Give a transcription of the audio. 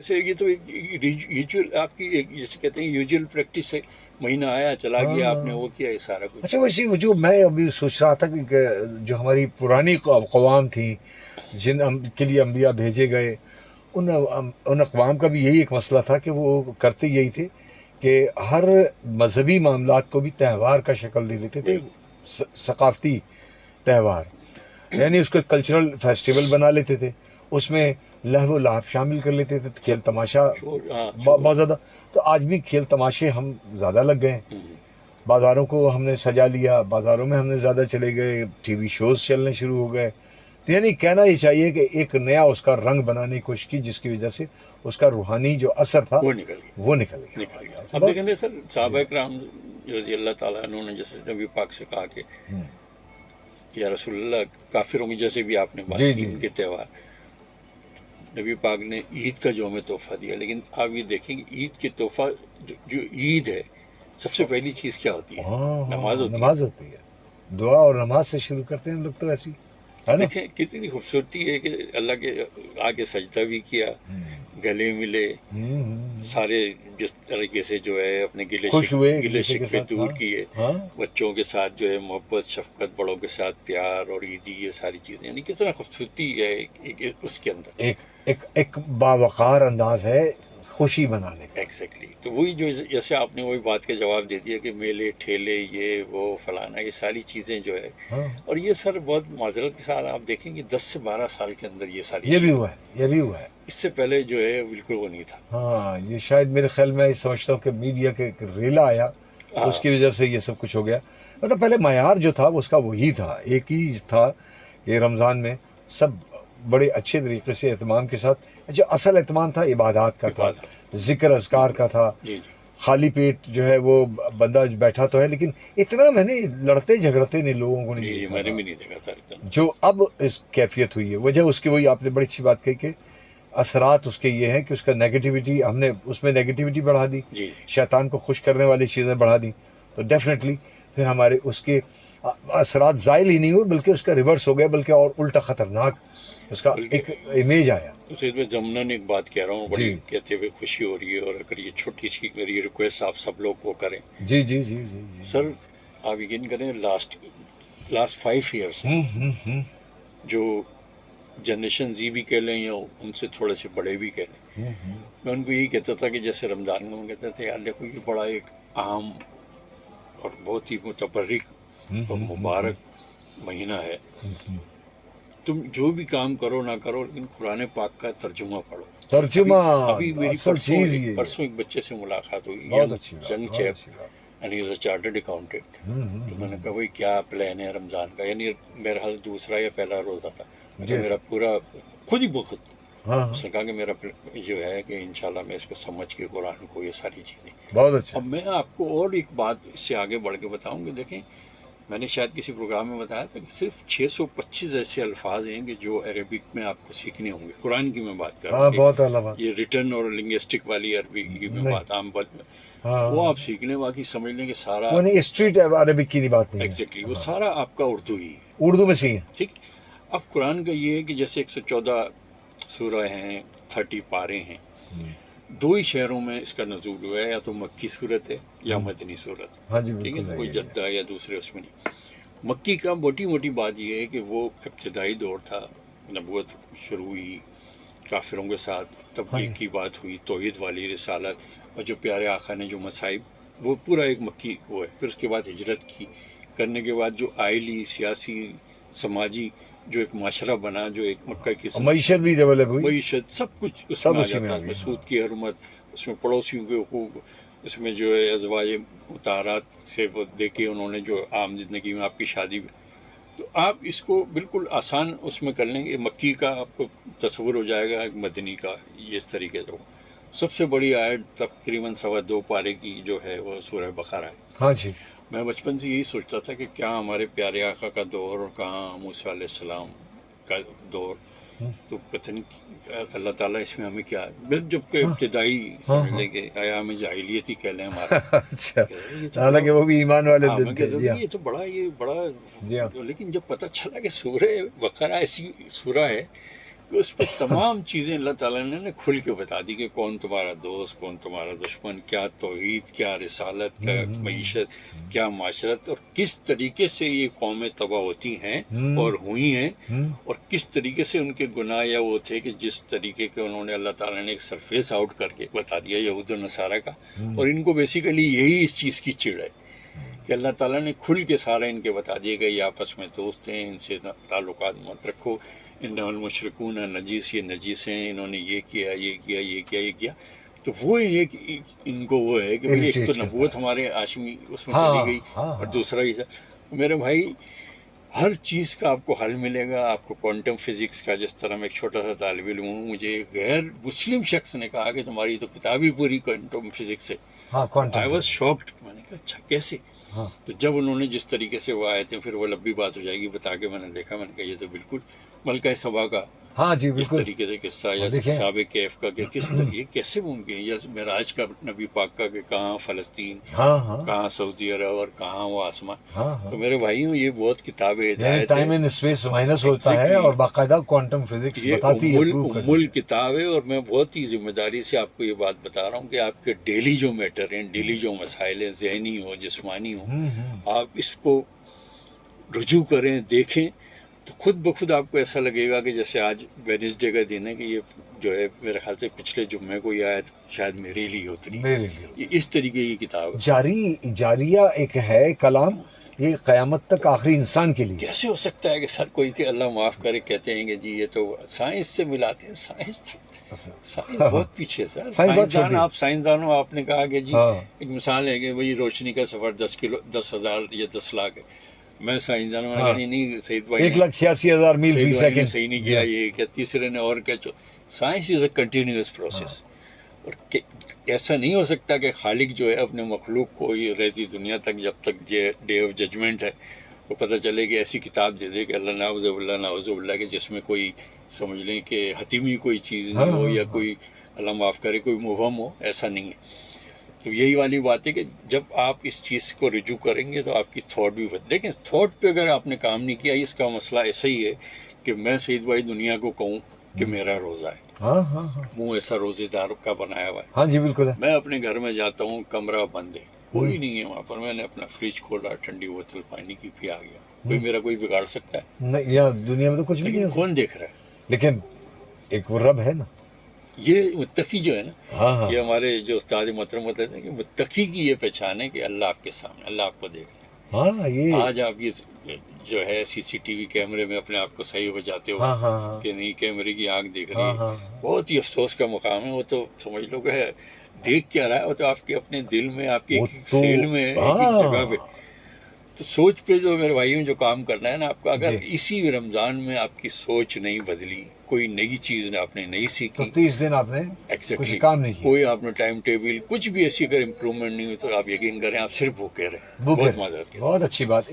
جیسے یہ تو یوزول آپ کی ایک جیسے کہتے ہیں یوزول پریکٹس ہے، مہینہ آیا چلا گیا، آپ نے وہ کیا، یہ سارا کچھ. اچھا ویسے جو میں ابھی سوچ رہا تھا کہ جو ہماری پرانی قوام تھی جن کے لیے انبیاء بھیجے گئے، ان اقوام کا بھی یہی ایک مسئلہ تھا کہ وہ کرتے یہی تھے کہ ہر مذہبی معاملات کو بھی تہوار کا شکل دے دیتے تھے، ثقافتی تہوار، یعنی اس کو کلچرل فیسٹیول بنا لیتے تھے، اس میں لہو و لعب شامل کر لیتے تھے، کھیل تماشا بہت زیادہ. تو آج بھی کھیل تماشے ہم زیادہ لگ گئے ہیں، بازاروں کو ہم نے سجا لیا، بازاروں میں ہم نے زیادہ چلے گئے، ٹی وی شوز چلنے شروع ہو گئے. تو یعنی کہنا یہ چاہیے کہ ایک نیا اس کا رنگ بنانے کی کوشش کی، جس کی وجہ سے اس کا روحانی جو اثر تھا وہ نکل گیا. اب دیکھیں گے سر، صحابہ کرام رضی اللہ تعالیٰ عنہ نے جیسے نبی پاک سے کہا کہ یا رسول اللہ، کافروں میں جیسے بھی آپ نے بات کی ان کے تہوار، نبی پاک نے عید کا جو ہمیں تحفہ دیا، لیکن آپ یہ دیکھیں کہ عید کے تحفہ جو عید ہے، سب سے پہلی چیز کیا ہوتی ہے؟ نماز ہوتی ہے. دعا اور نماز سے شروع کرتے ہیں ہم لوگ تو ایسی. دیکھیں کتنی خوبصورتی ہے کہ اللہ کے آگے سجدہ بھی کیا، گلے ملے، سارے جس طریقے سے جو ہے اپنے گلے شکوے دور کیے، بچوں کے ساتھ جو ہے محبت شفقت، بڑوں کے ساتھ پیار اور عیدی، یہ ساری چیزیں، یعنی کتنا خوبصورتی ہے اس کے اندر. ایک باوقار انداز ہے خوشی منانے کا. ایگزیکٹلی. تو وہی جو جیسے آپ نے وہی بات کا جواب دے دیا کہ میلے ٹھیلے، یہ وہ فلانا، یہ ساری چیزیں جو ہے. اور یہ سر بہت معذرت کے ساتھ آپ دیکھیں کہ 10 سے 12 سال کے اندر یہ ساری یہ بھی ہوا ہے. اس سے پہلے جو ہے بالکل وہ نہیں تھا. ہاں، یہ شاید میرے خیال میں سمجھتا ہوں کہ میڈیا کے ریلا آیا، اس کی وجہ سے یہ سب کچھ ہو گیا. مطلب پہلے معیار جو تھا اس کا وہی تھا، ایک ہی تھا کہ رمضان میں سب بڑے اچھے طریقے سے اہتمام کے ساتھ، جو اصل اہتمام تھا عبادات کا تھا، ذکر اذکار کا تھا. خالی پیٹ جو ہے وہ بندہ بیٹھا تو ہے، لیکن اتنا میں نے لڑتے جھگڑتے نہیں لوگوں کو نہیں دیکھا جو اب اس کیفیت ہوئی ہے. وجہ اس کی وہی آپ نے بڑی اچھی بات کہی کہ اثرات اس کے یہ ہیں کہ اس کا نیگیٹیوٹی، ہم نے اس میں نیگیٹیوٹی بڑھا دی، شیطان کو خوش کرنے والی چیزیں بڑھا دی. تو ڈیفینیٹلی پھر ہمارے اس کے اثرات زائل ہی نہیں ہوئے، بلکہ اس کا ریورس ہو گیا، بلکہ اور الٹا خطرناک اس کا ایک امیج آیا. ضمناً ایک بات کہہ رہا ہوں، بڑی کہتے ہوئے خوشی ہو رہی ہے، اور اگر یہ چھوٹی سی میری ریکویسٹ آپ سب لوگ وہ کریں. جی جی جی جی سر، آپ یقین کریں لاسٹ 5 ایئرس جو جنریشن زی بھی کہہ لیں یا ان سے تھوڑے سے بڑے بھی کہہ لیں، میں ان کو یہی کہتا تھا کہ جیسے رمضان میں کہتے تھے، یار دیکھو یہ بڑا ایک عام اور بہت ہی متبرک اور مبارک مہینہ ہے. تم جو بھی کام کرو نہ کرو، لیکن قرآن پاک کا ترجمہ پڑھو. ابھی میری پرسوں ایک بچے سے ملاقات ہوئی، young cheap, and he is a chartered accountant. تو میں نے کہا بھائی کیا پلان ہے رمضان کا؟ یعنی میرا حال دوسرا یا پہلا روزہ تھا. میرا پورا خود ہی بخود اس نے کہا کہ میرا جو ہے کہ انشاءاللہ میں اس کو سمجھ کے قرآن کو یہ ساری چیزیں. اب میں آپ کو اور ایک بات اس سے آگے بڑھ کے بتاؤں کہ دیکھیں، میں نے شاید کسی پروگرام میں بتایا تھا کہ صرف 625 ایسے الفاظ ہیں کہ جو عربک میں آپ کو سیکھنے ہوں گے. قرآن کی میں بات کر رہا ہوں، یہ ریٹن اور لنگوسٹک والی عربی کی میں بات عام بات میں وہ آپ سیکھ لیں، باقی سمجھ لیں کہ سارا اسٹریٹ عربک کی بات نہیں. ایگزیکٹلی، وہ سارا آپ کا اردو ہی ہے، اردو میں صحیح ہے. ٹھیک. اب قرآن کا یہ ہے کہ جیسے 114 سورہ ہیں، 30 پارے ہیں. 2 ہی شہروں میں اس کا نزول ہوا ہے، یا تو مکی صورت ہے یا مدنی صورت. ٹھیک ہے، کوئی جدہ یا دوسرے اس میں نہیں. مکی کا موٹی موٹی بات یہ ہے کہ وہ ابتدائی دور تھا، نبوت شروع ہوئی، کافروں کے ساتھ تبلیغ کی بات ہوئی، توحید والی رسالت، اور جو پیارے آقا نے جو مصائب، وہ پورا ایک مکی وہ ہے. پھر اس کے بعد ہجرت کی، کرنے کے بعد جو آئلی، سیاسی، سماجی جو ایک معاشرہ بنا، جو ایک مکہ کی معیشت بھی ڈیولپ ہوئی، معیشت سب کچھ اس میں آ جاتا ہے. اس میں سود کی حرمت، اس میں پڑوسیوں کے حقوق، اس میں جو ہے ازواج مطہرات سے وہ دیکھے انہوں نے جو عام زندگی میں آپ کی شادی. تو آپ اس کو بالکل آسان اس میں کر لیں گے. مکی کا آپ کو تصور ہو جائے گا، ایک مدنی کا اس طریقے سے. سب سے بڑی آیت تقریباً 2.25 پارے کی جو ہے وہ سورہ بقرہ ہے. ہاں جی. میں بچپن سے یہی سوچتا تھا کہ کیا ہمارے پیارے آقا کا دور اور کہاں موسیٰ علیہ السلام کا دور. تو پتہ نہیں اللہ تعالیٰ اس میں ہمیں کیا، جب کہ ابتدائی سمجھ لیں کہ ایام جاہلیت ہی کہہ لیں ہمارا. اچھا، حالانکہ وہ بھی ایمان والے تھے. یہ تو بڑا لیکن جب پتہ چلا کہ سورہ بقرہ ایسی سورہ ہے کہ اس پہ تمام چیزیں اللہ تعالیٰ نے کھل کے بتا دی کہ کون تمہارا دوست، کون تمہارا دشمن، کیا توحید، کیا رسالت، کیا معیشت، کیا معاشرت، اور کس طریقے سے یہ قومیں تباہ ہوتی ہیں اور ہوئی ہیں، اور کس طریقے سے ان کے گناہ یا وہ تھے کہ جس طریقے کے انہوں نے اللہ تعالیٰ نے ایک سرفیس آؤٹ کر کے بتا دیا یہود و نصارہ کا. اور ان کو بیسیکلی یہی اس چیز کی چڑ ہے کہ اللہ تعالیٰ نے کھل کے سارا ان کے بتا دیا کہ یہ آپس میں دوست ہیں، ان سے تعلقات مت رکھو، انما المشرکون نجیس، یہ نجیس ہیں، انہوں نے یہ کیا یہ کیا یہ کیا یہ کیا. تو وہ ایک ان کو وہ ہے کہ بھئی ایک تو نبوت ہمارے ہاشمی اس میں چلی گئی، اور دوسرا یہ میرے بھائی ہر چیز کا آپ کو حل ملے گا. آپ کو کوانٹم فزکس کا، جس طرح میں ایک چھوٹا سا طالب علم ہوں، مجھے ایک غیر مسلم شخص نے کہا کہ تمہاری تو کتاب ہی پوری کوانٹم فزکس ہے. I was shocked. میں نے کہا اچھا کیسے؟ تو جب انہوں نے جس طریقے سے وہ آئے تھے، پھر وہ لمبی بات ہو جائے گی بتا کے، میں نے دیکھا، میں نے کہا یہ تو بالکل ملکہ سبا کا ہاں جی اس بالکل طریقے سے قصہ، یا صحاب کیف کا کہ کس طریقے کیسے ممکن ہے، یا معراج کا نبی پاک کا کہ کہاں فلسطین، کہاں سعودی عرب، اور کہاں وہ آسمان. تو میرے بھائیوں یہ بہت کتابیں ہدایت ٹائم اینڈ اسپیس مائنس ہوتا ہے، اور باقاعدہ کوانٹم فزکس بتاتی ہے، ام الکتاب ہے. اور میں بہت ہی ذمہ داری سے آپ کو یہ بات بتا رہا ہوں کہ آپ کے ڈیلی جو میٹر ہیں، ڈیلی جو مسائل ہیں، ذہنی ہو جسمانی ہو، آپ اس کو رجوع کریں، دیکھیں، تو خود بخود آپ کو ایسا لگے گا کہ جیسے آج ویڈنسڈے کا دن ہے، کہ یہ جو ہے میرے خیال سے پچھلے جمعے کو یہ آیت شاید میرے لیے اتری. یہ اس طریقے کی کتاب ہے. جاریہ ایک ہے کلام، یہ قیامت تک آخری انسان کے لیے. کیسے ہو سکتا ہے کہ سر کوئی کہ اللہ معاف کرے کہتے ہیں کہ جی یہ تو سائنس سے ملاتے ہیں، سائنس بہت پیچھے سر. سائنسدان، آپ سائنسدانوں، آپ نے کہا کہ جی ایک مثال ہے کہ وہی روشنی کا سفر 10,000 یا 10 لاکھ ہے. میں سائنسدانوں نے نہیں، سعید بھائی 1,86,000 میل فی سیکنڈ صحیح نہیں کیا، یہ کیا تیسرے نے اور کیا. Science is a continuous process. اور ایسا نہیں ہو سکتا کہ خالق جو ہے اپنے مخلوق کو یہ رہتی دنیا تک، جب تک یہ ڈے آف ججمنٹ ہے، تو پتہ چلے کہ ایسی کتاب دے دے کہ اللہ نعوذ باللہ کہ جس میں کوئی سمجھ لیں کہ حتیمی کوئی چیز نہیں ہو، یا کوئی اللہ معاف کرے کوئی مبہم ہو. ایسا نہیں ہے. تو یہی والی بات ہے کہ جب آپ اس چیز کو رجوع کریں گے تو آپ کی تھاٹ بھی دیکھیں، تھاٹ پہ اگر آپ نے کام نہیں کیا، اس کا مسئلہ ایسا ہی ہے کہ میں سعید بھائی دنیا کو کہوں کہ میرا روزہ ہے، منہ ایسا روزے دار کا بنایا ہوا ہے. ہاں جی بالکل. میں اپنے گھر میں جاتا ہوں، کمرہ بند ہے، کوئی نہیں ہے وہاں پر، میں نے اپنا فریج کھولا، ٹھنڈی بوتل پانی کی پی، آ گیا. کوئی میرا کوئی بگاڑ سکتا ہے؟ نہیں، یہاں دنیا میں تو کچھ بھی نہیں. کون دیکھ رہا ہے؟ لیکن ایک وہ رب ہے نا. یہ متقی جو ہے نا، یہ ہمارے جو استاد محترم ہوتے ہیں کہ متقی کی یہ پہچان ہے کہ اللہ آپ کے سامنے، اللہ آپ کو دیکھ رہا ہے. آج آپ یہ جو ہے CCTV کیمرے میں اپنے آپ کو صحیح ہو جاتے ہو کہ نہیں، کیمرے کی آنکھ دیکھ رہی ہے. بہت ہی افسوس کا مقام ہے. وہ تو سمجھ لو کہ دیکھ کیا رہا ہے، وہ تو آپ کے اپنے دل میں، آپ کے ایک سیل میں، ایک جگہ پہ. تو سوچ پہ جو میرے بھائیوں جو کام کرنا ہے نا آپ کو، اگر اسی رمضان میں آپ کی سوچ نہیں بدلی، کوئی نئی چیز آپ نے نہیں سیکھی، 30 دن آپ نے کچھ کام نہیں کیا، کوئی آپ نے ٹائم ٹیبل کچھ بھی ایسی اگر امپروومنٹ نہیں ہوئی، تو آپ یقین کریں آپ صرف بھوکے رہے. بہت معذرت. بہت اچھی بات.